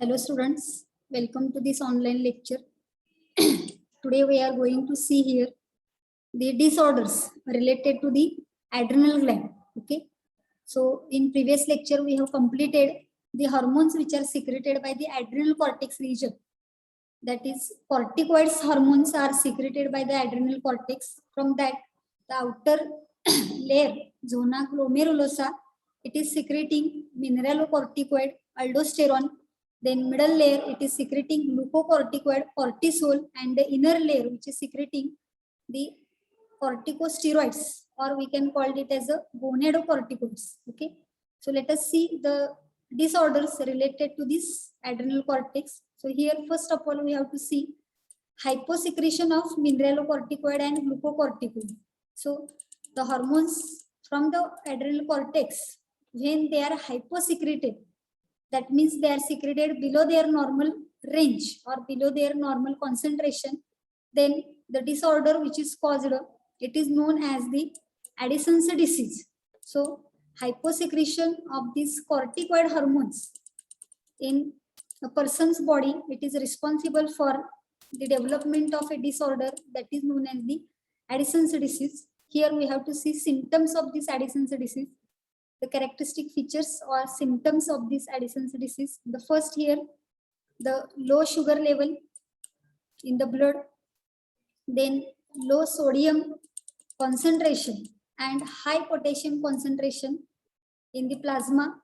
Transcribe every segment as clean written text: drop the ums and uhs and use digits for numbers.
Hello students, welcome to this online lecture. Today we are going to see here the disorders related to the adrenal gland. Okay, so in previous lecture we have completed the hormones which are secreted by the adrenal cortex region. That is, corticoids hormones are secreted by the adrenal cortex. From that, the outer layer, zona glomerulosa, it is secreting mineralocorticoid, aldosterone. Then middle layer, it is secreting glucocorticoid, cortisol, and the inner layer, which is secreting the corticosteroids, or we can call it as a gonadocorticoids. Okay, so let us see the disorders related to this adrenal cortex. So here, first of all, we have to see hyposecretion of mineralocorticoid and glucocorticoid. So the hormones from the adrenal cortex, when they are hyposecreted, that means they are secreted below their normal range or below their normal concentration, then the disorder which is caused, it is known as the Addison's disease. So hyposecretion of these corticoid hormones in a person's body, it is responsible for the development of a disorder that is known as the Addison's disease. Here we have to see symptoms of this Addison's disease, the characteristic features or symptoms of this Addison's disease. The first here, the low sugar level in the blood, then low sodium concentration and high potassium concentration in the plasma,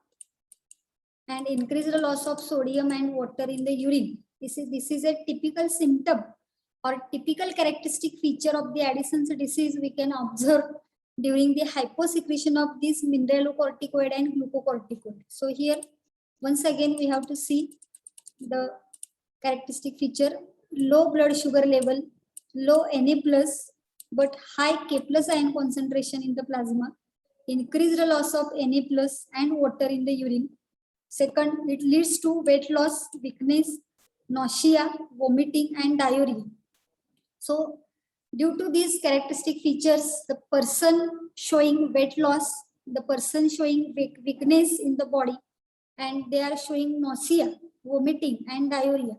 and increased loss of sodium and water in the urine. This is a typical symptom or typical characteristic feature of the Addison's disease we can observe during the hyposecretion of these mineralocorticoid and glucocorticoid. So here, once again, we have to see the characteristic feature: low blood sugar level, low Na+, but high K+ ion concentration in the plasma, increased loss of Na+ and water in the urine. Second, it leads to weight loss, weakness, nausea, vomiting, and diarrhea. So, due to these characteristic features, the person showing weight loss, the person showing weakness in the body, and they are showing nausea, vomiting, and diarrhea.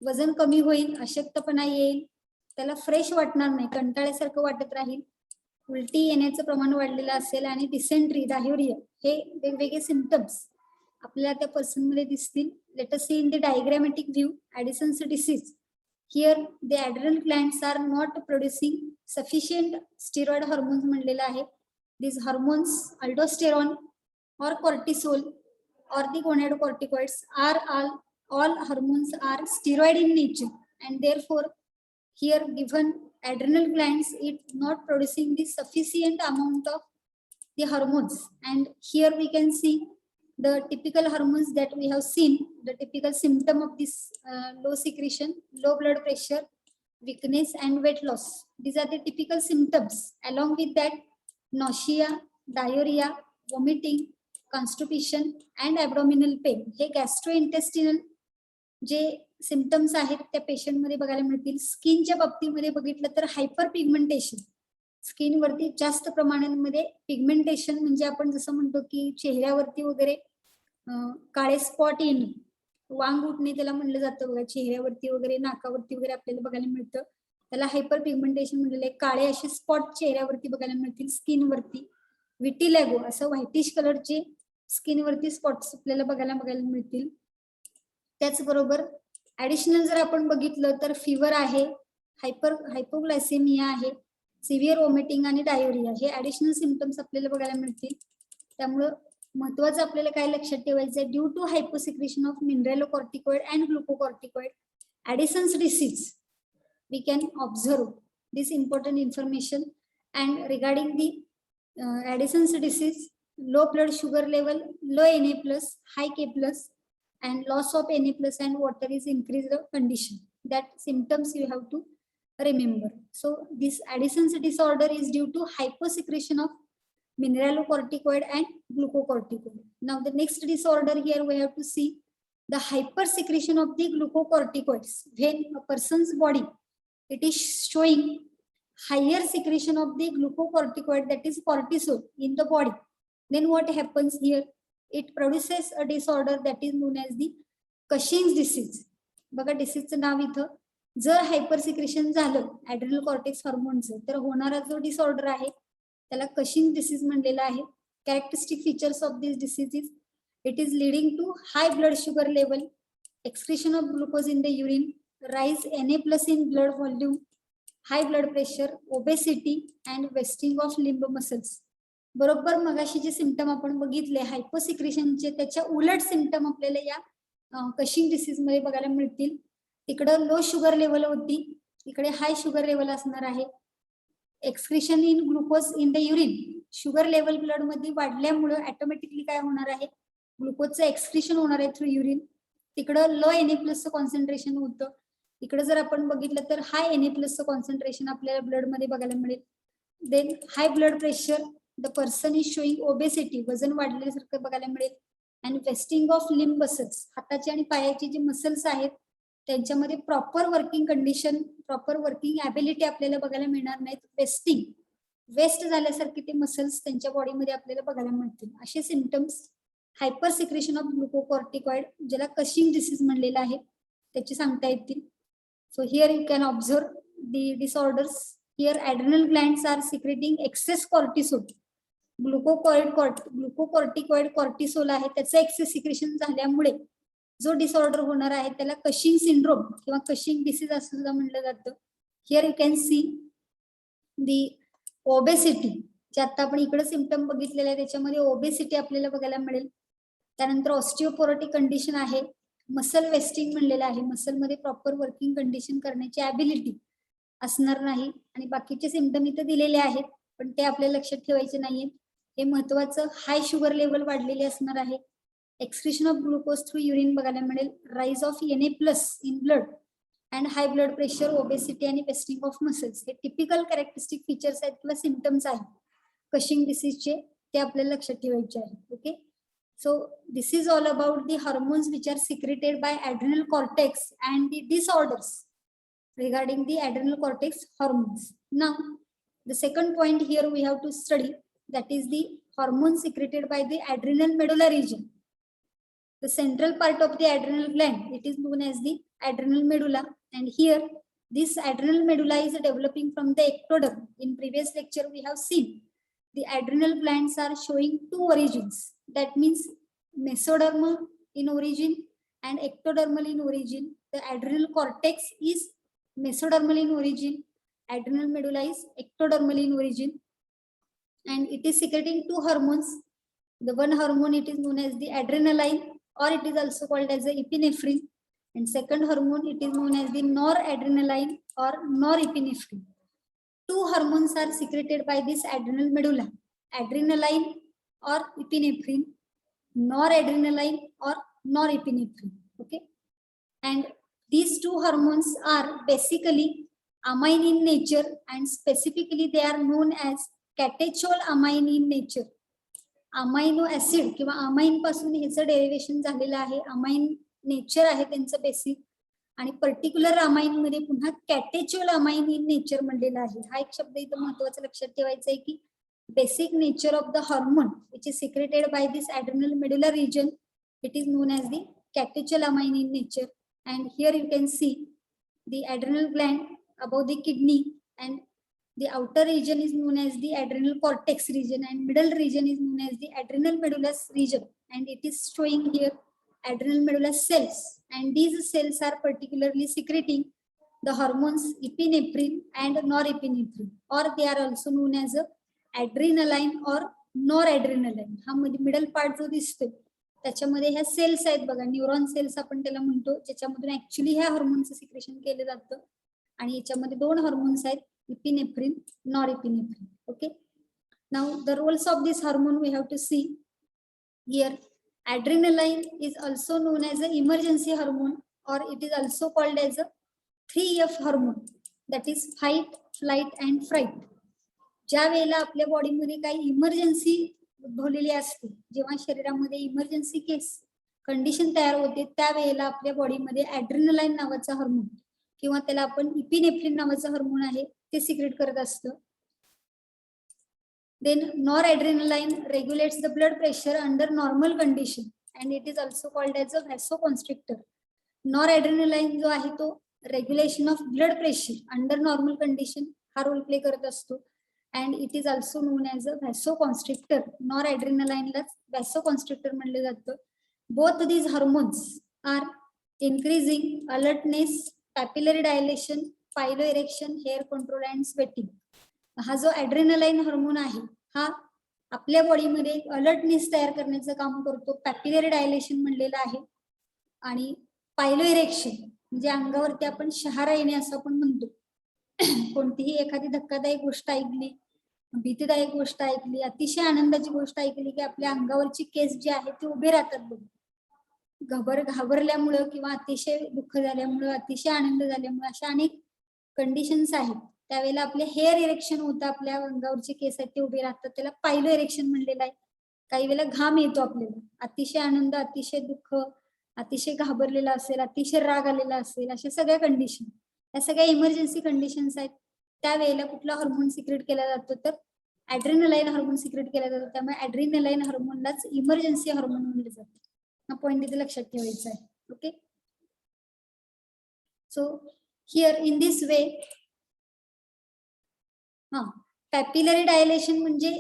वजन कमी होईल, अशक्तपणा येईल, त्याला fresh वाटणार नाही, कंटाळ्यासारखं वाटत राहील, उलटी येण्याचं प्रमाण वाढलेलं असेल, आणि डिसेंट्री, डायरिया, हे वेगवेगळे सिम्पटम्स आपल्याला त्या पर्सन मध्ये दिसतील. Let us see in the diagrammatic view Addison's disease. Here the adrenal glands are not producing sufficient steroid hormones म्हणलेलं आहे. These hormones, aldosterone or cortisol or the gonadocorticoids, are all hormones are steroid in nature, and therefore here given adrenal glands, it not producing the sufficient amount of the hormones. And here we can see the typical hormones that we have seen, the typical symptom of this low secretion: low blood pressure, weakness, and weight loss. These are the typical symptoms. Along with that, nausea, diarrhea, vomiting, constipation, and abdominal pain. हे gastrointestinal जे symptoms आहेत त्या patient मध्ये बघायला मिळतील. स्किनच्या बाबतीमध्ये बघितलं तर हायपर पिगमेंटेशन, स्किन वरती जास्त प्रमाणामध्ये पिगमेंटेशन, म्हणजे आपण जसं म्हणतो की चेहऱ्यावरती वगैरे काळे स्पॉट येणे, वांग उठणे त्याला म्हणलं जातं बघा, चेहऱ्यावरती वगैरे नाकावरती वगैरे आपल्याला बघायला मिळतं, त्याला हायपर पिगमेंटेशन म्हणलेलं आहे. काळे असे स्पॉट चेहऱ्यावरती बघायला मिळतील, स्किनवरती. विटिलेगो, असं व्हाईटिश कलरचे स्किनवरती स्पॉट्स आपल्याला बघायला मिळतील. त्याचबरोबर ऍडिशनल जर आपण बघितलं तर फिवर आहे, हायपोग्लायसेमिया आहे, सिव्हिअर वॉमिटिंग आणि डायरिया, हे ऍडिशनल सिम्पटम्स आपल्याला बघायला मिळतील. त्यामुळं महत्वाचं आपल्याला काय लक्षात ठेवायचं आहे, due to hyposecretion of mineralocorticoid and glucocorticoid Addison's disease, we can observe this important information. And regarding the Addison's disease, low blood sugar level, low Na+, high K+, and loss of Na+ and water is increased condition. That symptoms you have to remember. So this Addison's disorder is due to hyposecretion of mineralocorticoid and glucocorticoid. Now the next disorder here we have to see the hypersecretion of the glucocorticoids. When a person's body, it is showing higher secretion of the glucocorticoid, that is cortisol, in the body, then what happens here? It produces a disorder that is known as the Cushing's disease. बघा डिसीजचं नाव इथं. जर hyper secretion झालं ऍड्रिनल cortex हॉर्मोनचं तर होणारा जो disorder आहे त्याला कशिंग डिसीज म्हणलेला आहे. Characteristic features of this disease is it is leading to high blood sugar level, excretion of glucose in the urine, rise Na plus in blood volume, high blood pressure, obesity and wasting of limb muscles. बरोबर मगाशी जे symptom आपण बघितले हायपोसिक्रेशनचे त्याच्या उलट symptom आपल्याला या Cushing disease मध्ये बघायला मिळतील. इकडं लो शुगर लेवल होती, इकडे हाय शुगर लेवल असणार आहे. Excretion in glucose in the urine, sugar level blood मध्ये वाढल्यामुळे ऑटोमॅटिकली काय होणार आहे, ग्लुकोजचं एक्सक्रिशन होणार आहे थ्रू युरिन. तिकडं लो Na+ कॉन्सन्ट्रेशन होतं. इकडे जर आपण बघितलं तर हाय Na+ कॉन्सन्ट्रेशन आपल्याला ब्लड मध्ये बघायला मिळेल. Then high blood pressure, the person is showing obesity, वजन वाढल्यासारखं बघायला मिळेल. And wasting of limb muscles, हाताचे आणि पायाचे जे मसल्स आहेत त्यांच्यामध्ये proper working condition, proper working ability आपल्याला बघायला मिळणार नाहीत. वेस्टिंग, वेस्ट झाल्यासारखे ते मसल्स त्यांच्या बॉडीमध्ये आपल्याला बघायला मिळतील. असे symptoms hypersecretion of glucocorticoid, ज्याला कशिंग डिसीज म्हणलेला आहे, त्याची सांगता येतील. So here you can observe the disorders. Here adrenal glands are secreting excess cortisol. Glucocorticoid cortisol आहे त्याचं एक्सेस सिक्रेशन झाल्यामुळे जो डिसऑर्डर होणार आहे त्याला कशिंग सिंड्रोम किंवा कशिंग डिसीज असं सुद्धा म्हणलं जातं. Here you can C the obesity, जे आता आपण इकडे सिम्पटम बघितलेले आहे त्याच्यामध्ये ओबेसिटी आपल्याला बघायला मिळेल. त्यानंतर ऑस्टिओपोरोटिक कंडिशन आहे. मसल वेस्टिंग म्हणलेलं आहे, मसल मध्ये प्रॉपर वर्किंग कंडिशन करण्याची ॲबिलिटी असणार नाही. आणि बाकीचे सिम्पटम इथे दिलेले आहेत पण ते आपल्याला लक्षात ठेवायचे नाहीये. हे महत्वाचं, हाय शुगर लेवल वाढलेली असणार आहे. Excretion of glucose through urine बघायला मिळेल. Rise of Na+ in blood and high blood pressure, obesity आणि वेस्टिंग ऑफ मसल्स. हे टिपिकल कॅरेक्टरिस्टिक फीचर्स आहेत किंवा सिम्पटम्स आहेत कशिंग डिसीजचे, ते आपल्याला लक्षात ठेवायचे आहेत. Okay, so this is all about the hormones which are secreted by adrenal cortex and the disorders regarding the adrenal cortex hormones. Now the second point here we have to study, that is the hormones secreted by the adrenal medulla region. The central part of the adrenal gland, it is known as the adrenal medulla, and here this adrenal medulla is developing from the ectoderm. In previous lecture we have seen the adrenal glands are showing two origins, that means mesodermal in origin and ectodermal in origin. The adrenal cortex is mesodermal in origin, adrenal medulla is ectodermal in origin, and it is secreting two hormones. The one hormone it is known as the adrenaline, or it is also called as the epinephrine, and second hormone it is known as the noradrenaline or norepinephrine. Two hormones are secreted by this adrenal medulla, adrenaline or epinephrine, noradrenaline or norepinephrine. Okay, and these two hormones are basically amine in nature, and specifically they are known as catecholamine in nature. Amino acid किंवा amine पासून ह्याचं derivation झालेलं आहे. Amine nature आहे त्यांचं basic, आणि particular amine मध्ये पुन्हा कॅटेचोलामाइन इन नेचर म्हणलेला आहे. हा एक शब्द इथं महत्वाचा लक्षात ठेवायचा आहे की basic nature of the hormone which is secreted by this adrenal medullary region, it is known as the catecholamine in nature. And here you can see the adrenal gland above the kidney, and the outer region is known as the adrenal cortex region, and middle region is known as the adrenal medulla region, and it is showing here adrenal medulla cells, and these cells are particularly secreting the hormones epinephrine and norepinephrine, or they are also known as adrenaline or noradrenaline. हा middle part जो दिसतोय त्याच्यामध्ये ह्या cells आहेत बघा, neuron cells आपण त्याला म्हणतो, ज्याच्यामधून ऍक्च्युअली ह्या हार्मोनचं सिक्रेशन केलं जातं. आणि याच्यामध्ये दोन हार्मोन्स आहेत, epinephrine, norepinephrine. Okay, now the roles of this hormone we have to see here. Adrenaline is also known as an emergency hormone, or it is also called as a 3F hormone, that is fight, flight and fright. ज्या वेळेला आपल्या बॉडीमध्ये काही emergency उद्भवलेली असते, जेव्हा शरीरामध्ये emergency केस condition तयार होते, त्यावेळेला आपल्या बॉडीमध्ये ऍड्रेनलाइन नावाचा हार्मोन किंवा त्याला आपण इपिनेफ्रिन नावाचं हार्मोन आहे ते सिक्रेट करत असतं. Then noradrenaline regulates the blood pressure under normal condition, and it is also called as a vasoconstrictor. Noradrenaline जो आहे तो regulation of blood pressure under normal condition हा रोल प्ले करत असतो. And it is also known as a vasoconstrictor. नॉर ॲड्रेनालाईनलाच vasoconstrictor म्हणलं जातं. Both these hormones are increasing alertness, pupillary dilation, piloerection, hair control and sweating. हा जो ॲड्रेनालाईन hormone आहे हा आपल्या बॉडीमध्ये एक अलर्टनेस तयार करण्याचं काम करतो. पॅपिलरी डायलेशन म्हणलेलं आहे आणि पायलो इरेक्शन म्हणजे अंगावरती आपण शहारा येणे असं आपण म्हणतो. कोणतीही एखादी धक्कादायक गोष्ट ऐकली, भीतीदायक गोष्ट ऐकली, अतिशय आनंदाची गोष्ट ऐकली की आपल्या अंगावरची केस जी आहे ते उभे राहतात बघ. घाबरल्यामुळं किंवा अतिशय दुःख झाल्यामुळं, अतिशय आनंद झाल्यामुळे अशा अनेक कंडिशन्स आहेत. त्यावेळेला आपले हेअर इरेक्शन होतं, आपल्या अंगावरचे केस आहेत ते उभे राहतात, त्याला पायलो इरेक्शन म्हणलेलं आहे. काही वेळेला घाम येतो आपल्याला, अतिशय आनंद, अतिशय दुःख, अतिशय घाबरलेला असेल, अतिशय राग आलेला असेल, अशा सगळ्या कंडिशन, या सगळ्या इमर्जन्सी कंडिशन्स आहेत. त्यावेळेला कुठला हार्मोन सिक्रेट केला जातो तर ॲड्रेनालाईन हार्मोन सिक्रेट केला जातो. त्यामुळे ॲड्रेनालाईन हार्मोनलाच इमर्जन्सी हार्मोन म्हणलं जातं. हा पॉइंट इथे लक्षात ठेवायचा आहे. Okay, so here in this way pupillary dilation म्हणजे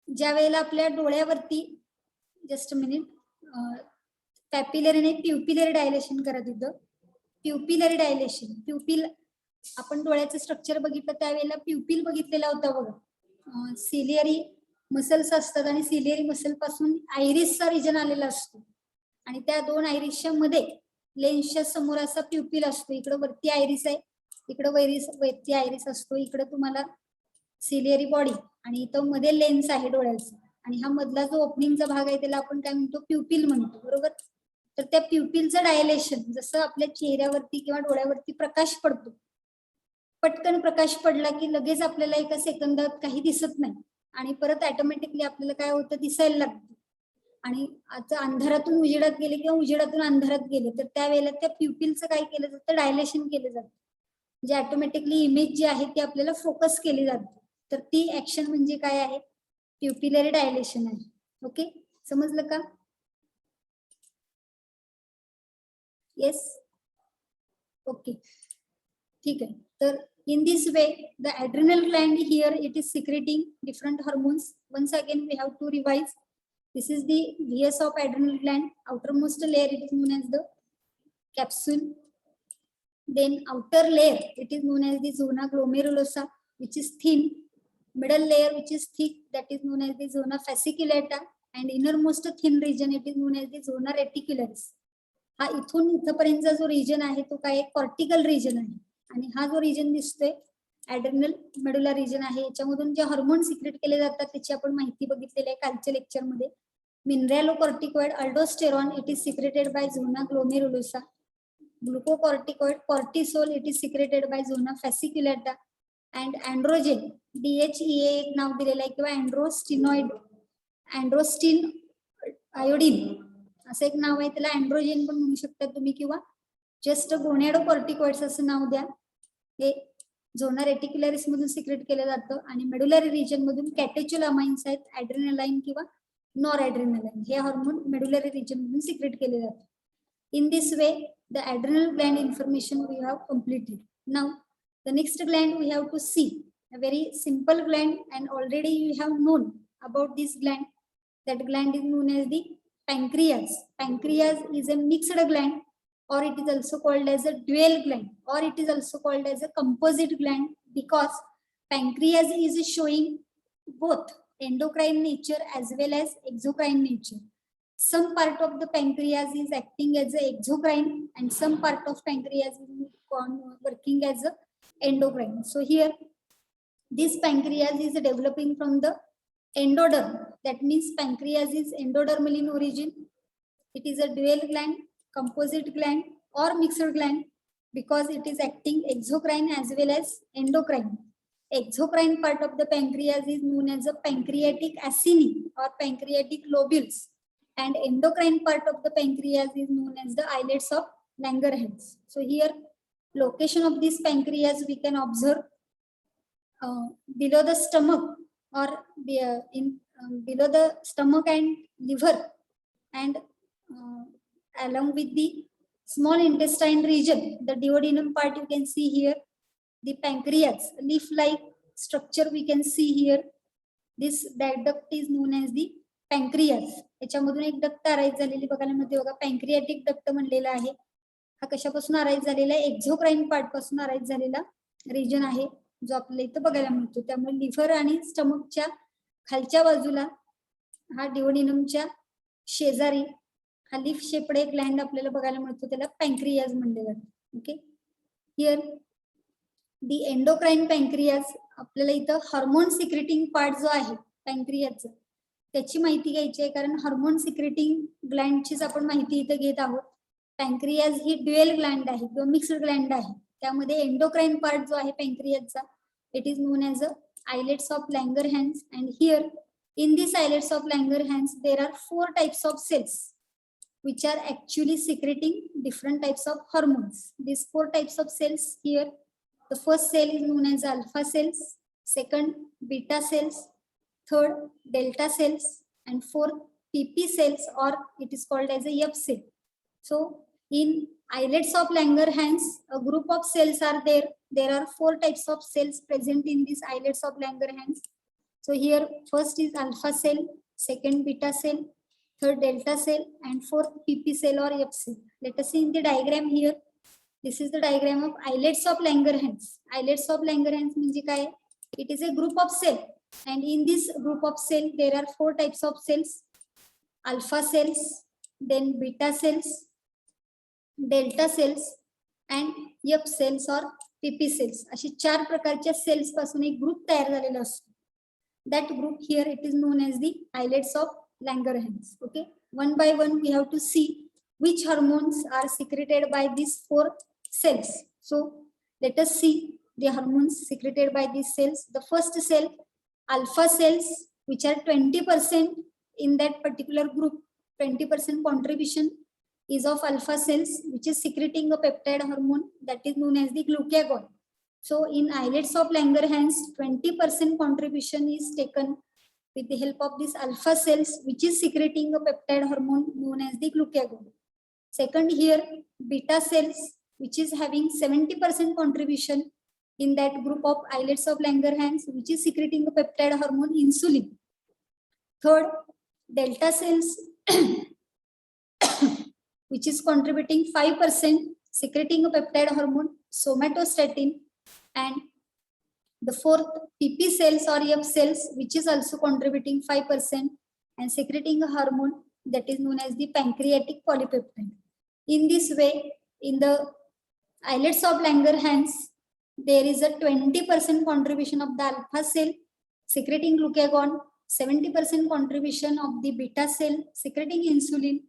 ज्या वेळेला आपल्या डोळ्यावरती, जस्ट मिनिट, पॅपिलरी नाही प्युपिलरी डायलेशन करत होतं. प्युपिलरी डायलेशन, प्युपिल आपण डोळ्याचं स्ट्रक्चर बघितलं त्यावेळेला प्युपिल बघितलेला होता बघा. सिलियरी मसल्स असतात आणि सिलियरी मसल पासून आयरिसचा रिजन आलेला असतो आणि त्या दोन आयरिसच्या मध्ये लेन्सच्या समोर असा प्युपिल असतो. इकडं वरती आयरिस आहे, इकडं वरती आयरिस असतो, इकडं तुम्हाला सिलियरी बॉडी आणि इथं मध्ये लेन्स आहे डोळ्याचा आणि हा मधला जो ओपनिंगचा भाग आहे त्याला आपण काय म्हणतो, प्युपिल म्हणतो, बरोबर. तर त्या प्युपिलचं डायलेशन, जसं आपल्या चेहऱ्यावरती किंवा डोळ्यावरती प्रकाश पडतो, पटकन प्रकाश पडला की लगेच आपल्याला एका सेकंदात काही दिसत नाही आणि परत ऑटोमॅटिकली आपल्याला काय होतं, दिसायला लागतं. आणि आता अंधारातून उजेडात गेले किंवा उजेडातून अंधारात गेले तर त्यावेळेला त्या प्युपिलचं काय केलं जातं, डायलेशन केलं जातं. म्हणजे ऑटोमॅटिकली इमेज जी आहे ती आपल्याला फोकस केली जाते. तर ती ऍक्शन म्हणजे काय आहे, प्युपिलरी डायलेशन आहे. ओके, समजलं का? येस, ओके, ठीक आहे. तर in this way the adrenal gland here it is secreting different hormones. Once again we have to revise. This is the VS of adrenal gland. Outermost layer it is known as the capsule. Then outer layer it is known as the zona glomerulosa, which is thin. Middle layer which is thick, that is known as the zona fasciculata, and innermost thin region it is known as the zona reticularis. हा इथून इथपर्यंतचा जो region आहे तो काय, cortical region आहे आणि हा जो रिजन दिसतोय ॲड्रेनल मेडुला रिजन आहे. याच्यामधून जे हार्मोन सिक्रेट केले जातात त्याची आपण माहिती बघितलेली आहे कालच्या लेक्चरमध्ये. Mineralocorticoid aldosterone it is secreted by zona glomerulosa. Glucocorticoid cortisol it is secreted by zona fasciculata. And androgen DHEA एक नाव दिलेलं आहे किंवा अँड्रोस्टिनॉइड, अँड्रोस्टिन आयोडीन असं एक नाव आहे, त्याला अँड्रोजेन पण म्हणू शकता तुम्ही किंवा जस्ट गोनॅडोकॉर्टिकॉइड्स असं नाव द्या. हे झोना रेटिक्युलरिस मधून सिक्रेट केलं जातं आणि मेडुलरी रिजन मधून कॅटेच्युलामाइन्स आहेत, ॲड्रेनालाईन किंवा नॉर ॲड्रेनालाईन, हे हार्मोन मेडुलरी रिजन मधून सिक्रेट केले जातात. In this way the adrenal gland information we have completed. Now the next gland we have to see a very simple gland, and already you have known about this gland. That gland is known as the pancreas. Pancreas is a mixed gland, or it is also called as a dual gland, or it is also called as a composite gland, because pancreas is showing both endocrine nature as well as exocrine nature. Some part of the pancreas is acting as a exocrine and some part of pancreas is working as a endocrine. So here this pancreas is developing from the endoderm. That means pancreas is endodermal in origin. It is a dual gland, composite gland, or mixed gland because it is acting exocrine as well as endocrine. Exocrine part of the pancreas is known as the pancreatic acini or pancreatic lobules, and endocrine part of the pancreas is known as the islets of Langerhans. So here location of this pancreas we can observe below the stomach, or below the stomach and liver, and along with the small intestine region, the duodenum part you can see here, the pancreas, leaf-like structure we can see here. This duct is known as the pancreas. याच्यामधून एक duct arise झालेली बघायला मिळते बघा, पॅन्क्रियाटिक duct म्हणलेला आहे. हा कशापासून arise झालेला आहे? एक्झोक्राईन पार्ट पासून अराईज झालेला रिजन आहे जो आपल्याला इथं बघायला मिळतो. त्यामुळे लिव्हर आणि स्टमकच्या खालच्या बाजूला हा डिओडिनमच्या शेजारी हा लीफ शेपड एक ग्लँड आपल्याला बघायला मिळतो, त्याला पॅन्क्रियाज म्हणले जाते. Okay, here the endocrine pancreas. आपल्याला इथं हार्मोन सिक्रेटिंग पार्ट जो आहे पॅन्क्रियाजचा त्याची माहिती घ्यायची आहे, कारण हार्मोन सिक्रेटिंग ग्लँडचीच आपण माहिती इथं घेत आहोत. पॅन्क्रियाज ही ड्युएल ग्लँड आहे किंवा मिक्स्ड ग्लँड आहे. त्यामध्ये एंडोक्राइन पार्ट जो आहे पॅन्क्रियाजचा, it is known as a islets of Langerhans. And here in these islets of Langerhans there are 4 types of cells which are actually secreting different types of hormones. These 4 types of cells here, the first cell is known as alpha cells, second beta cells, third delta cells, and fourth pp cells, or it is called as a F cell. So in islets of Langerhans a group of cells are there. There are 4 types of cells present in these islets of Langerhans. So here first is alpha cell, second beta cell, third delta cell, and fourth pp cell or F cell. Let us see in the diagram here. This is the diagram of islets of Langerhans. Islets of Langerhans म्हणजे काय? It is a group of cell, and in this group of cell there are 4 types of cells: alpha cells, then beta cells, delta cells, and F cells or pp cells. अशी 4 प्रकारच्या cells पासून एक group तयार झालेला असतो. That group here it is known as the islets of Langerhans. Okay, one by one we have to see which hormones are secreted by these 4 cells. So let us see the hormones secreted by these cells. The first cell, alpha cells, which are 20% in that particular group. 20% contribution is of alpha cells, which is secreting a peptide hormone that is known as the glucagon. So in islets of Langerhans 20% contribution is taken with the help of these alpha cells, which is secreting a peptide hormone known as the glucagon. Second here, beta cells, which is having 70% contribution in that group of islets of Langerhans, which is secreting a peptide hormone insulin. Third, delta cells which is contributing 5%, secreting a peptide hormone somatostatin. And the fourth, pp cells or F cells, which is also contributing 5% and secreting a hormone that is known as the pancreatic polypeptide. In this way, in the islets of Langerhans there is a 20% contribution of the alpha cell secreting glucagon, 70% contribution of the beta cell secreting insulin,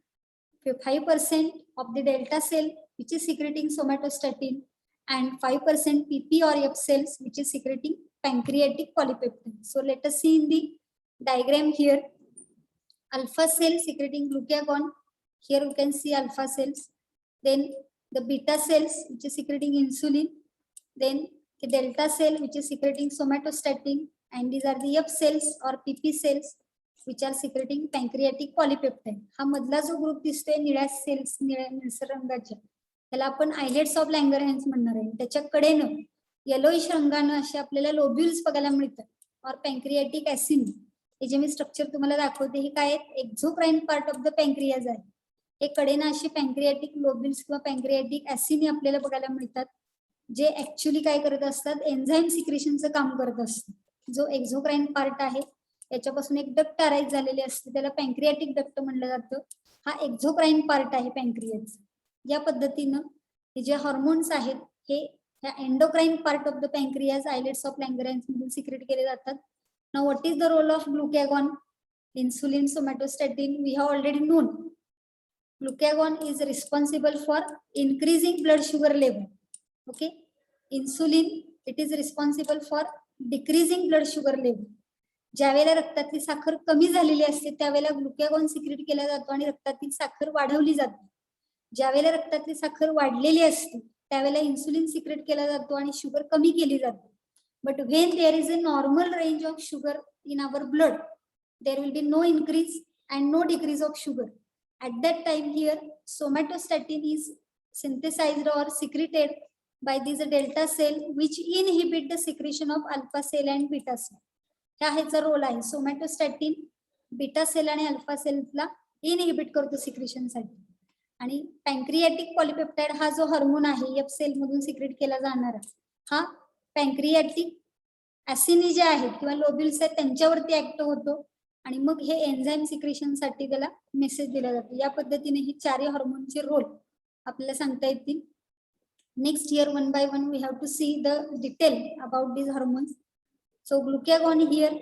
5% of the delta cell which is secreting somatostatin, and 5% pp or F cells which is secreting pancreatic polypeptide. So let us see in the diagram here. Alpha cell secreting glucagon, here you can see alpha cells, then the beta cells which is secreting insulin, then the delta cell which is secreting somatostatin, and these are the F cells or pp cells which are secreting pancreatic polypeptide. हा मधला जो group दिसतोय निळ्या cells, निळ्या निळसर रंगाच्या, त्याला आपण आयलेट्स ऑफ लँगरहॅन्स म्हणणार आहे. त्याच्या कडेनं येलोइश रंगानं असे आपल्याला लोब्युल्स बघायला मिळतात और पॅन्क्रियाटिक ऍसिनी. हे जे मी स्ट्रक्चर तुम्हाला दाखवते हे काय आहेत? एक्झोक्राइन पार्ट ऑफ द पॅन्क्रियाज आहे. हे कडेनं असे पॅन्क्रियाटिक लोब्युल्स किंवा पॅन्क्रियाटिक ऍसिनी आपल्याला बघायला मिळतात, जे ऍक्च्युअली काय करत असतात? एन्झाईम सिक्रेशनचं काम करत असतात. जो एक्झोक्राइन पार्ट आहे त्याच्यापासून एक डक्ट अराईज झालेले असते, त्याला पॅन्क्रियाटिक डक्ट म्हणलं जातं. हा एक्झोक्राइन पार्ट आहे पॅन्क्रियाचा. या पद्धतीनं हे जे हॉर्मोन्स आहेत हे ह्या endocrine part of the pancreas islets of Langerhans मधून सिक्रेट केले जातात. Now what is the role of glucagon, insulin, somatostatin? We have already known. Glucagon is responsible for increasing blood sugar level. Okay, insulin, it is responsible for decreasing blood sugar level. ज्यावेळेला रक्तातली साखर कमी झालेली असते त्यावेळेला glucagon secret केला जातो आणि रक्तातील साखर वाढवली जाते. ज्यावेळेला रक्तातली साखर वाढलेली असते त्यावेळेला इन्सुलिन सिक्रेट केला जातो आणि शुगर कमी केली जाते. But when there is a normal range of sugar in our blood, there will be no increase and no decrease of sugar. At that time here somatostatin is synthesized or secreted by these delta cell which inhibit the secretion of alpha cell and beta cell. ह्या ह्याचा role आहे. सोमॅटोस्टॅटिन beta sale आणि alpha सेलला inhibit करतो secretion साठी. आणि पॅन्क्रियाटिक polypeptide हा जो hormone आहे एफ सेल मधून सिक्रेट केला जाणारा, हा पॅन्क्रियाटिक ऍसिनी जे आहेत किंवा लोब्युल्स आहेत त्यांच्यावरती ऍक्ट होतो आणि मग हे एन्झाईम सिक्रेशन साठी त्याला मेसेज दिला जातो. या पद्धतीने ही चारही हार्मोनचे रोल आपल्याला सांगता येतील. Next year one by one we have to see the detail about these hormones. So glucagon here,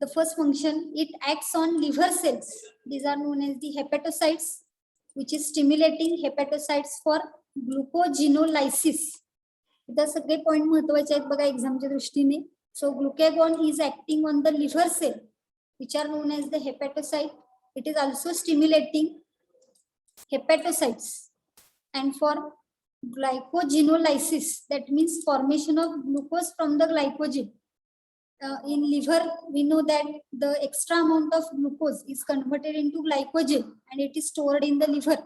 the first function, it acts on liver cells. These are known as the hepatocytes, which is stimulating hepatocytes for glucogenolysis. इथं सगळे point महत्वाचे आहेत बघा एक्झामच्या दृष्टीने. So glucagon is acting on the liver cell, which are known as the hepatocyte. It is also stimulating hepatocytes and for glycogenolysis, that means formation of glucose from the glycogen. In liver we know that the extra amount of glucose is converted into glycogen and it is stored in the liver.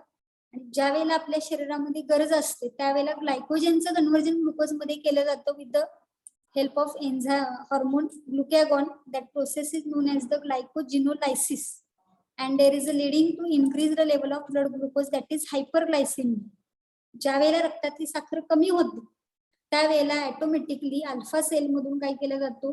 आणि ज्या वेळेला आपल्या शरीरामध्ये गरज असते त्यावेळेला ग्लायकोजनचं conversion glucose मध्ये केलं जातं with the help of enzyme hormone glucagon. That process is known as the glycogenolysis and there is a leading to increase the level of blood glucose, that is hyperglycemia. ज्या वेळेला रक्तातली साखर कमी होते त्यावेळेला automatically alpha sale मधून काय केला जातो,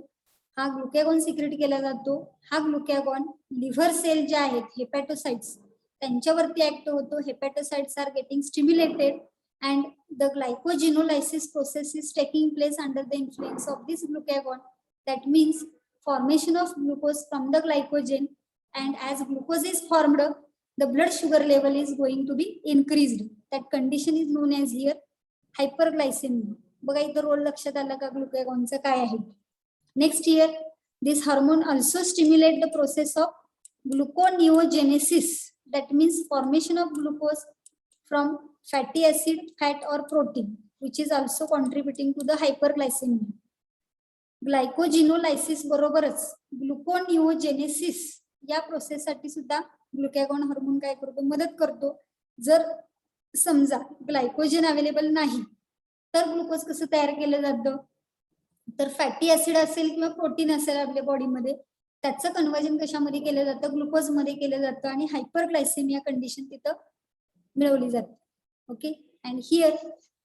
हा ग्लुकॅगॉन सिक्रेट केला जातो. हा ग्लुकॅगॉन लिव्हर सेल जे आहेत हेपॅटोसाइट्स त्यांच्यावरती ऍक्ट होतो. Hepatocytes are getting stimulated and the glycogenolysis process is taking place under the influence of this glucagon. That means formation of glucose from the glycogen, and as glucose is formed the blood sugar level is going to be increased. That condition is known as here hyperglycemia. बघा इथं role लक्षात आला का ग्लुकॅगॉनचं काय आहे. Next year this hormone also stimulate the process of gluconeogenesis. That means formation of glucose from fatty acid, fat or protein, which is also contributing to the hyperglycemia. Glycogenolysis बरोबरच ग्लुकोनिओजेनेसिस या process साठी सुद्धा glucagon hormone काय करतो, मदत करतो. जर समजा ग्लायकोजन अवेलेबल नाही तर ग्लुकोज कसं तयार केलं जातं, तर फॅटी ऍसिड असेल किंवा प्रोटीन असेल आपल्या बॉडीमध्ये त्याचं कन्व्हर्जन कशामध्ये केलं जातं, ग्लुकोज मध्ये केलं जातं आणि हायपरग्लायसेमिया कंडिशन तिथं मिळवली जाते. Okay, and here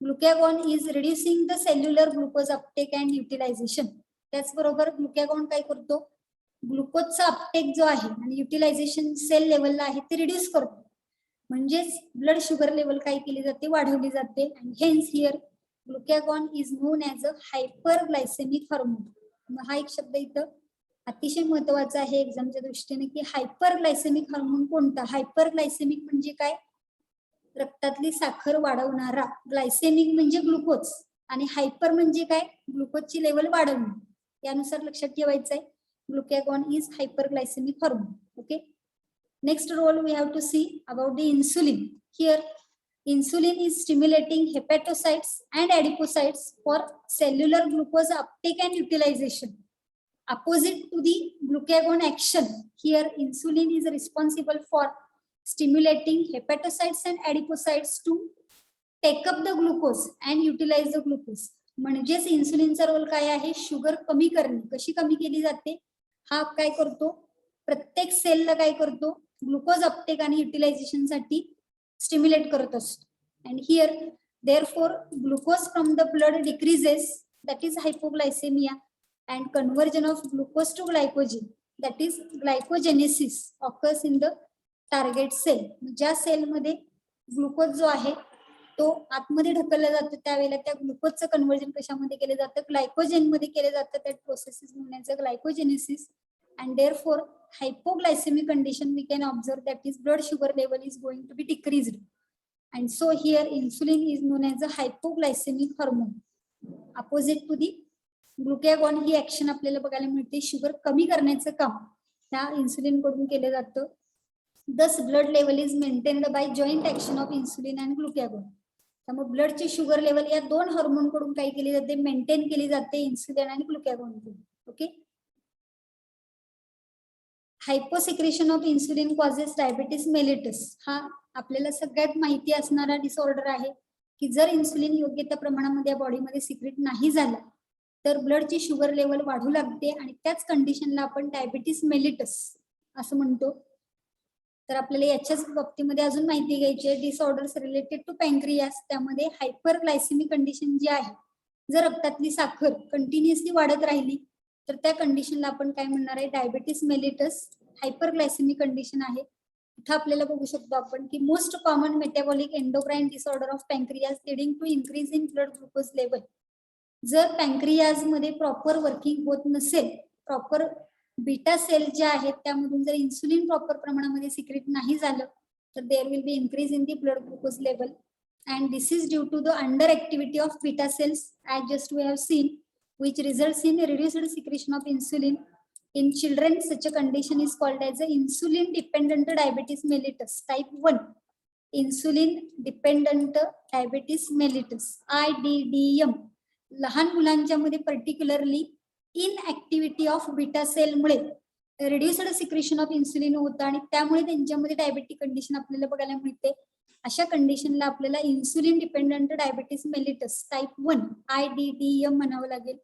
glucagon is reducing the cellular glucose uptake and utilization. त्याचबरोबर ग्लुकॅगॉन काय करतो, ग्लुकोजचा अपटेक जो आहे आणि युटिलायझेशन सेल लेवलला आहे ते रिड्यूस करतो. म्हणजेच ब्लड शुगर लेवल काय केली जाते, वाढवली जाते. and hence here glucagon is known as a hyperglycemic hormone. हा एक शब्द इथं अतिशय महत्वाचा आहे एक्झामच्या दृष्टीने की हायपरग्लायसेमिक हार्मोन कोणता. हायपरग्लायसेमिक म्हणजे काय, रक्तातली साखर वाढवणारा. ग्लायसेमिक म्हणजे ग्लुकोज आणि हायपर म्हणजे काय, ग्लुकोजची लेवल वाढवणे. यानुसार लक्षात ठेवायचं आहे glucagon is hyperglycaemic hormone. Okay, next role we have to see about the insulin. Here insulin is stimulating hepatocytes and adipocytes for cellular glucose uptake and utilization. Opposite to the glucagon action, here insulin is responsible for stimulating hepatocytes and adipocytes to take up the glucose and utilize the glucose. म्हणजेच इन्सुलिनचा role काय आहे, sugar कमी करणे. कशी कमी केली जाते, हा काय करतो, प्रत्येक सेलला काय करतो, ग्लुकोज अपटेक आणि युटिलायझेशन साठी स्टिम्युलेट करत असतो. and here therefore glucose from the blood decreases, that is hypoglycemia, and conversion of glucose to glycogen, that is glycogenesis, occurs in the target cell. ज्या सेल मध्ये ग्लुकोज जो आहे तो आतमध्ये ढकलला जातो त्यावेळेला त्या ग्लुकोजचं कन्वर्जन कशामध्ये केलं जातं, ग्लायकोजेन मध्ये केलं जातं. that process is known as glycogenesis, and therefore hypoglycemic condition we can observe, that is blood sugar level is going to be decreased. And so here insulin is known as a hypoglycemic hormone. Opposite to the glucagon he action आपल्याला बघायला मिळते, sugar कमी करण्याचं काम त्या insulin कडून केलं जातं. Thus blood level is maintained by joint action of insulin and glucagon. त्यामुळे ब्लडची शुगर लेवल या दोन हार्मोन कडून काय केली जाते, मेंटेन केली जाते, इन्सुलिन आणि ग्लुकॅगॉन कडून. Okay, hyposecretion of insulin causes diabetes mellitus. हा आपल्याला सगळ्यात माहिती असणारा डिसऑर्डर आहे की जर इन्सुलिन योग्य त्या प्रमाणामध्ये बॉडीमध्ये सिक्रेट नाही झालं तर ब्लडची शुगर लेवल वाढू लागते आणि त्याच कंडिशनला आपण डायबिटीस मेलिटस असं म्हणतो. तर आपल्याला याच्याच बाबतीमध्ये अजून माहिती घ्यायची आहे डिसऑर्डर्स रिलेटेड टू पॅन्क्रियास. त्यामध्ये हायपरग्लायसेमिक कंडिशन जी आहे, जर रक्तातली साखर कंटिन्युअसली वाढत राहिली तर त्या कंडिशनला आपण काय म्हणणार आहे, डायबिटीस मेलिटस हायपरग्लायसेमिक कंडिशन आहे. इथं आपल्याला बघू शकतो आपण की most common metabolic endocrine disorder of pancreas leading to increase in blood glucose level. जर पॅन्क्रियाज मध्ये प्रॉपर वर्किंग होत नसेल, प्रॉपर बीटा सेल ज्या आहेत त्यामधून जर इन्सुलिन प्रॉपर प्रमाणामध्ये सिक्रेट नाही झालं तर there will be increase in the blood glucose level and this is due to the under activity of beta cells as just we have seen which results in reduced secretion of insulin. In children, such a condition is called as a insulin dependent diabetes mellitus type 1. Insulin dependent diabetes mellitus IDDM. लहान मुलांच्या मध्ये particularly इनऍक्टिव्हिटी of beta sale मुळे reduced secretion of insulin होतं आणि त्यामुळे त्यांच्यामध्ये diabetic condition आपल्याला बघायला मिळते. अशा कंडिशनला आपल्याला insulin dependent diabetes mellitus type 1 IDDM म्हणावं लागेल.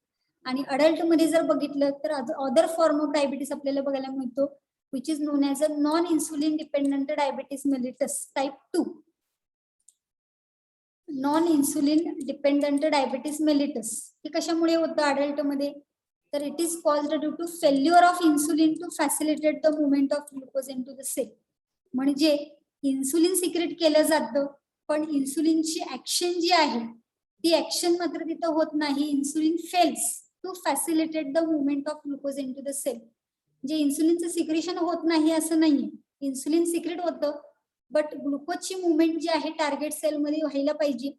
आणि अडल्ट मध्ये जर बघितलं तर अदर फॉर्म ऑफ डायबिटीस आपल्याला बघायला मिळतो which is known as a non insulin dependent diabetes mellitus type 2. Non insulin dependent diabetes mellitus हे कशामुळे होतं अडल्ट मध्ये, तर it is caused due to failure of insulin to facilitate the movement of glucose into the cell. म्हणजे insulin secrete केलं जातं पण इन्सुलिनची action जी आहे ती ऍक्शन मात्र तिथं होत नाही. Insulin fails to facilitate the movement of glucose into the cell. म्हणजे इन्सुलिनचं सिक्रेशन होत नाही असं नाहीये, इन्सुलिन सिक्रेट होतं बट ग्लुकोजची मुवमेंट जी आहे टार्गेट सेलमध्ये व्हायला पाहिजे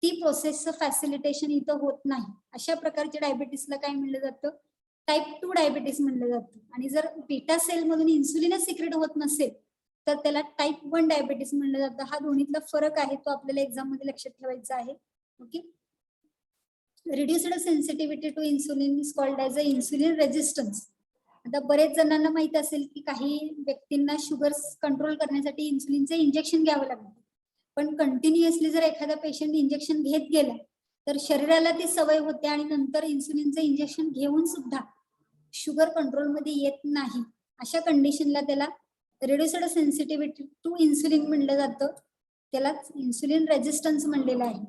ती प्रोसेसचं फॅसिलिटेशन इथं होत नाही. अशा प्रकारच्या डायबिटीसला काय म्हणलं जातं, टाइप 2 डायबिटीस म्हणलं जातं. आणि जर बीटा सेल मधून इन्सुलिनच सिक्रेट होत नसेल तर त्याला टाइप 1 डायबिटीस म्हणलं जातं. हा दोन्हीतला फरक आहे तो आपल्याला एक्झाम मध्ये लक्षात ठेवायचा आहे. Okay. Reduced sensitivity to insulin is called as a insulin resistance. आता बरेच जणांना माहित असेल की काही व्यक्तींना शुगर कंट्रोल करण्यासाठी इन्सुलिनचे इंजेक्शन घ्यावं लागतं, पण कंटिन्युअसली जर एखादा पेशंट इंजेक्शन घेत गेला तर शरीराला ती सवय होते आणि नंतर इन्सुलिनचं इंजेक्शन घेऊन सुद्धा शुगर कंट्रोलमध्ये येत नाही. अशा कंडिशनला त्याला रिड्युस्ड सेन्सिटिव्हिटी टू इन्सुलिन म्हणलं जातं, त्याला इन्सुलिन रेजिस्टन्स म्हणलेलं आहे.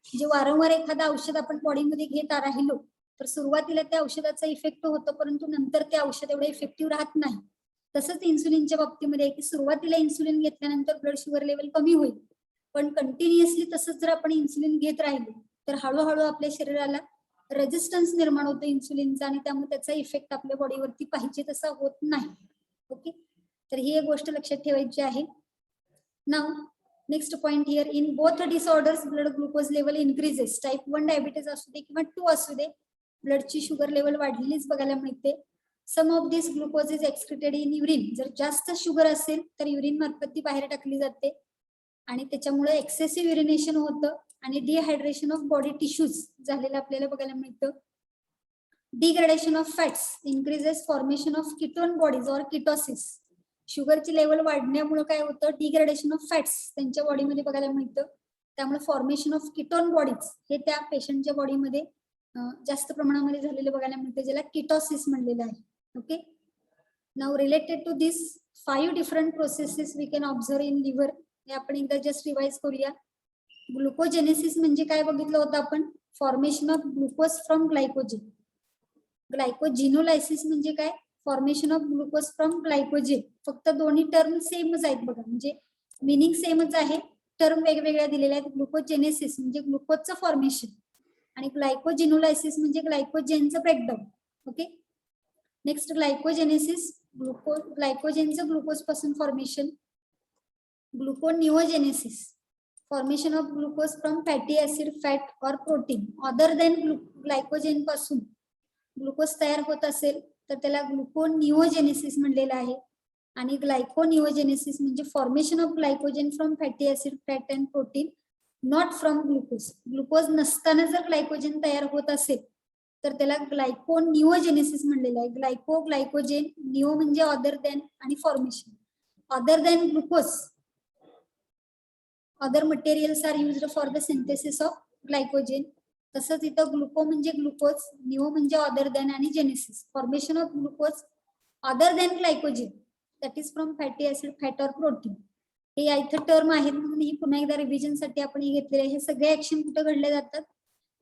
म्हणजे वारंवार एखादं औषध आपण बॉडीमध्ये घेत राहिलो तर सुरुवातीला त्या औषधाचा इफेक्ट होतो परंतु नंतर ते औषध एवढं इफेक्टिव्ह राहत नाही. तसंच इन्सुलिनच्या बाबतीमध्ये की सुरुवातीला इन्सुलिन घेतल्यानंतर ब्लड शुगर लेवल कमी होईल पण कंटिन्युअसली तसंच जर आपण इन्सुलिन घेत राहिलो तर हळूहळू आपल्या शरीराला रेजिस्टन्स निर्माण होतो इन्सुलिनचा आणि त्यामुळे त्याचा इफेक्ट आपल्या बॉडीवरती पाहिजे तसा होत नाही. ओके, तर ही एक गोष्ट लक्षात ठेवायची आहे. Now next point here, in both disorders blood glucose level increases. Type 1 diabetes असू दे किंवा 2 असू दे, ब्लडची शुगर लेवल वाढलेलीच बघायला मिळते. Some of this glucose is excreted in urine. जर जास्त शुगर असेल तर युरिन मार्फत ती बाहेर टाकली जाते आणि त्याच्यामुळे एक्सेसिव्ह युरिनेशन होतं आणि डिहायड्रेशन ऑफ बॉडी टिश्यूज झालेलं आपल्याला बघायला मिळतं. Degradation of fats increases formation of ketone bodies or ketosis. शुगरची लेवल वाढण्यामुळे काय होतं, डिग्रेडेशन ऑफ फॅट्स त्यांच्या बॉडीमध्ये बघायला मिळतं. त्यामुळे फॉर्मेशन ऑफ कीटोन बॉडीज हे त्या पेशंटच्या बॉडीमध्ये जास्त प्रमाणामध्ये झालेले बघायला मिळते, ज्याला कीटोसिस म्हणलेलं आहे. Okay, now related to this 5 different processes we can observe in liver. हे आपण एकदा जस्ट रिवाइज करूया. ग्लुकोजेनेसिस म्हणजे काय बघितलं होतं आपण, formation of glucose from glycogen. Glycogenolysis म्हणजे काय, formation of glucose from glycogen. फक्त दोन्ही टर्म सेमच आहेत बघा, म्हणजे मिनिंग सेमच आहे, टर्म वेगवेगळ्या दिलेल्या आहेत. ग्लुकोजेनेसिस म्हणजे ग्लुकोजचं फॉर्मेशन आणि ग्लायकोजिनोलायसिस म्हणजे ग्लायकोजेनचं ब्रेकडाऊन. ओके, नेक्स्ट ग्लायकोजेनेसिस, ग्लायकोजेनचं ग्लुकोज पासून formation. Gluconeogenesis, formation of glucose from fatty acid, fat और प्रोटीन अदर देन ग्लायकोजेन पासून ग्लुकोज तयार होत असेल तर त्याला ग्लुकोनिओजेनेसिस म्हणलेलं आहे. आणि ग्लायकोनिओजेनेसिस म्हणजे formation of glycogen from fatty acid, fat and protein not from glucose. Glucose नसताना जर ग्लायकोजेन तयार होत असेल तर त्याला ग्लायकोनिओजेनेसिस म्हणलेलं आहे. ग्लायकोजेन, निओ म्हणजे अदर देन आणि formation. Other than glucose other materials are used for the synthesis of glycogen. तसंच इथं ग्लुको म्हणजे ग्लुकोज, निओ म्हणजे अदर दॅन आणि genesis. Formation of glucose other than glycogen that is from fatty acid, fat or protein. हे इथं term आहेत म्हणून ही पुन्हा एकदा रिव्हिजन साठी आपण हे घेतलेले. हे सगळे ऍक्शन कुठे घडले जातात?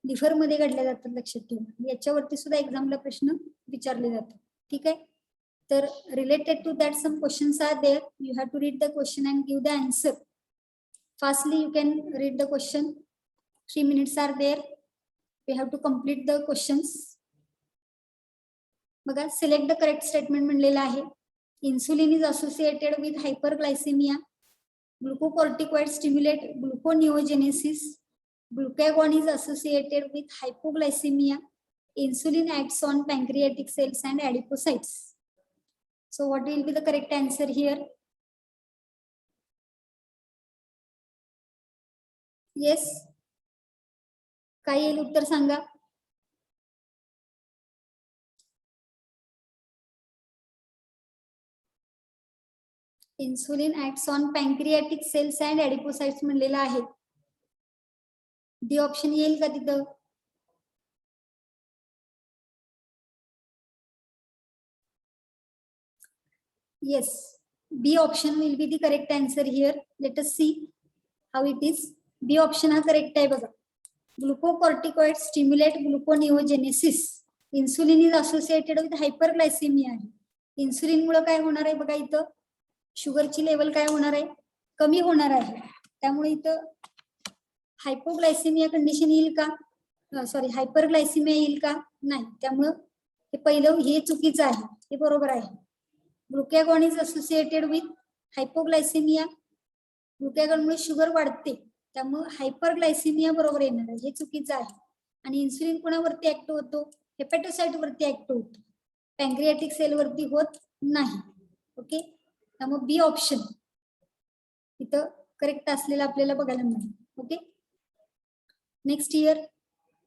लिव्हर मध्ये घडले जातात, लक्षात ठेवा. याच्यावरती सुद्धा एक्झामला प्रश्न विचारले जातात. ठीक आहे. तर related to that some questions are there. You have to read the question and give the answer. Fastly you can read the question. 3 minutes are there. We have to complete the questions. बघा, select the correct statement म्हणलेलं आहे. Insulin is associated with hyperglycaemia. Glucocorticoids stimulate gluconeogenesis. Glucagon is associated with hypoglycemia. Insulin acts on pancreatic cells and adipocytes. So what will be the correct answer here? Yes. काय येईल उत्तर सांगा. Insulin acts on pancreatic cells and adipocytes म्हणलेलं आहे. D option येईल का तिथं? Yes, B option will be the correct answer here. Let us see how it is. B option हा correct आहे बघा. Glucocorticoids stimulate gluconeogenesis. Insulin is associated with hyperglycemia आहे. Insulin मुळे काय होणार आहे बघा, इथं शुगरची लेवल काय होणार आहे? कमी होणार आहे. त्यामुळे इथं हायपोग्लायसेमिया कंडिशन येईल का? सॉरी, हायपरग्लायसेमिया येईल का? नाही. त्यामुळं हे पहिलं हे चुकीचं आहे, हे बरोबर आहे. Glucagon is associated with hypoglycaemia. ग्लुकॅगॉनमुळे शुगर वाढते, त्यामुळे हायपरग्लायसेमिया बरोबर येणार आहे. हे चुकीचं आहे. आणि इन्सुलिन कोणावरती ऍक्टिव्ह होतो? हेपॅटोसाइट वरती ऍक्टिव्ह होतो, पॅन्क्रियाटिक सेल वरती होत नाही. ओके, त्यामुळे बी ऑप्शन इथं करेक्ट असलेलं आपल्याला बघायला मिळेल. Okay, next year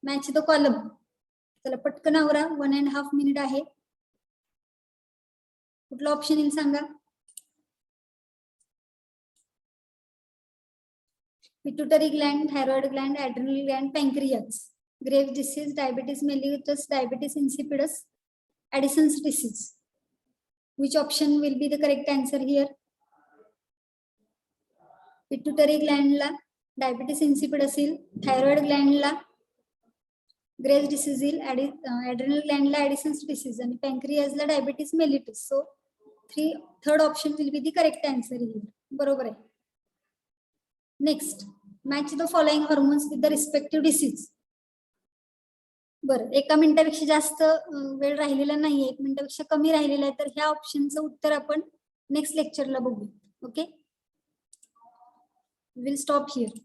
match the column. चला पटकन आवरा, 1.5 minute आहे. कुठला ऑप्शन येईल सांगा. Pituitary gland, thyroid gland, adrenal gland, pancreas. Graves' disease, diabetes mellitus, diabetes insipidus, Addison's disease. Which option will be the correct answer here? Pituitary ग्लँडला diabetes insipidus येईल, thyroid ग्लँडला ग्रेव्स डिसीज येईल, adrenal ग्लँडला Addison's disease आणि पॅन्क्रियासला diabetes mellitus. So third option will be the correct answer here. बरोबर आहे. Next, match the following hormones with the respective disease. बरं, 1 मिनिटापेक्षा जास्त वेळ राहिलेला नाहीये, 1 मिनिटापेक्षा कमी राहिलेला आहे. तर ह्या ऑप्शनचं उत्तर आपण नेक्स्ट लेक्चरला बघू. Okay, will stop here.